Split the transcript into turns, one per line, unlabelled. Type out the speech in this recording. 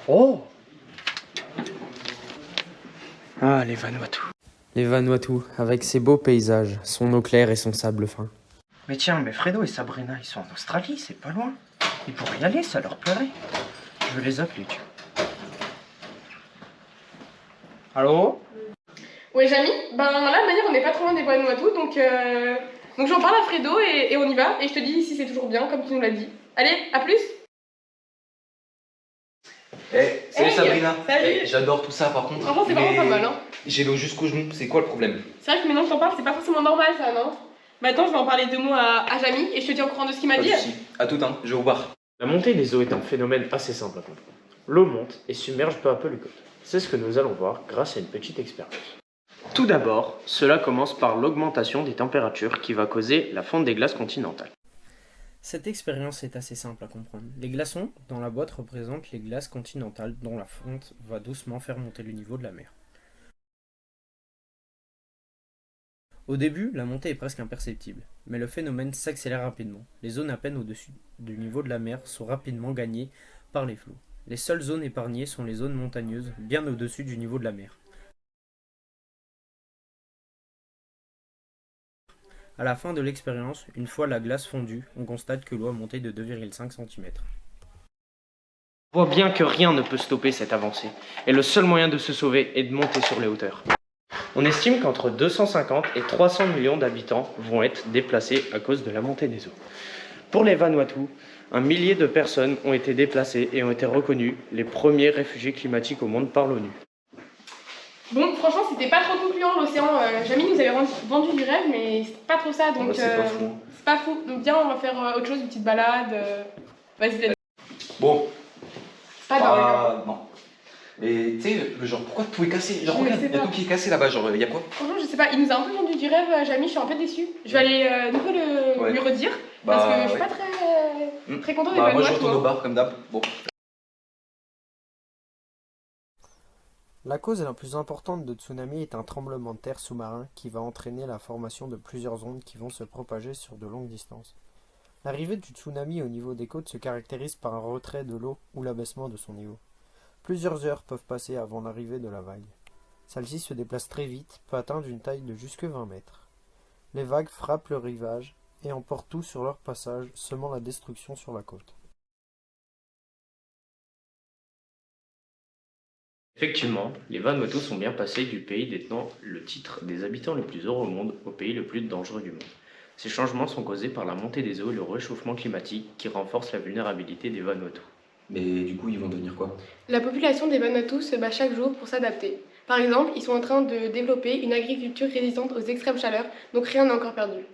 Oh! Ah, les Vanuatu.
Les Vanuatu, avec ses beaux paysages, son eau claire et son sable fin.
Mais tiens, mais Fredo et Sabrina, ils sont en Australie, c'est pas loin. Ils pourraient y aller, ça leur plairait. Je vais les appeler, tiens. Allô?
Ouais, Jamy, ben là, de manière, on n'est pas trop loin des Vanuatu, donc j'en parle à Fredo et on y va. Et je te dis si c'est toujours bien, comme tu nous l'as dit. Allez, à plus!
Salut
Hey,
Sabrina.
salut.
J'adore tout ça par contre.
Franchement, c'est vraiment pas mal, hein.
J'ai l'eau jusqu'au genou, c'est quoi le problème?
C'est vrai que maintenant que t'en parles, c'est pas forcément normal, ça, non? Bah attends, je vais en parler 2 mots à Jamy et je te tiens au courant de ce qu'il m'a
Pas de
dit.
soucis. À tout, je vais vous voir.
La montée des eaux est un phénomène assez simple à comprendre. L'eau monte et submerge peu à peu les côtes. C'est ce que nous allons voir grâce à une petite expérience. Tout d'abord, cela commence par l'augmentation des températures qui va causer la fonte des glaces continentales.
Cette expérience est assez simple à comprendre. Les glaçons dans la boîte représentent les glaces continentales dont la fonte va doucement faire monter le niveau de la mer. Au début, la montée est presque imperceptible, mais le phénomène s'accélère rapidement. Les zones à peine au-dessus du niveau de la mer sont rapidement gagnées par les flots. Les seules zones épargnées sont les zones montagneuses, bien au-dessus du niveau de la mer. À la fin de l'expérience, une fois la glace fondue, on constate que l'eau a monté de 2,5 cm.
On voit bien que rien ne peut stopper cette avancée, et le seul moyen de se sauver est de monter sur les hauteurs. On estime qu'entre 250 et 300 millions d'habitants vont être déplacés à cause de la montée des eaux. Pour les Vanuatu, 1 millier de personnes ont été déplacées et ont été reconnues les premiers réfugiés climatiques au monde par l'ONU.
Bon, franchement, c'était pas trop concluant l'océan. Jamy nous avait vendu du rêve, mais c'est pas trop ça, donc
c'est pas fou.
c'est pas fou. Donc viens, on va faire autre chose, une petite balade. Vas-y, Dani.
Bon,
Pas grave.
non. Et tu sais, genre pourquoi tout est cassé? Genre
Je
regarde,
sais
il y a
pas.
tout qui est cassé là-bas, genre y'a quoi?
Franchement, je sais pas, il nous a un peu vendu du rêve, Jamy, je suis un peu déçue. Je vais aller nous
Ouais.
lui redire, parce que je suis
ouais.
pas très content des
Moi je
Vanuatu,
retourne au
hein.
bar comme d'hab. Bon.
La cause la plus importante de tsunami est un tremblement de terre sous-marin qui va entraîner la formation de plusieurs ondes qui vont se propager sur de longues distances. L'arrivée du tsunami au niveau des côtes se caractérise par un retrait de l'eau ou l'abaissement de son niveau. Plusieurs heures peuvent passer avant l'arrivée de la vague. Celle-ci se déplace très vite, peut atteindre une taille de jusque 20 mètres. Les vagues frappent le rivage et emportent tout sur leur passage, semant la destruction sur la côte.
Effectivement, les Vanuatu sont bien passés du pays détenant le titre des habitants les plus heureux au monde au pays le plus dangereux du monde. Ces changements sont causés par la montée des eaux et le réchauffement climatique qui renforce la vulnérabilité des Vanuatu.
Mais du coup, ils vont devenir quoi?
La population des Vanuatu se bat chaque jour pour s'adapter. Par exemple, ils sont en train de développer une agriculture résistante aux extrêmes chaleurs, donc rien n'est encore perdu.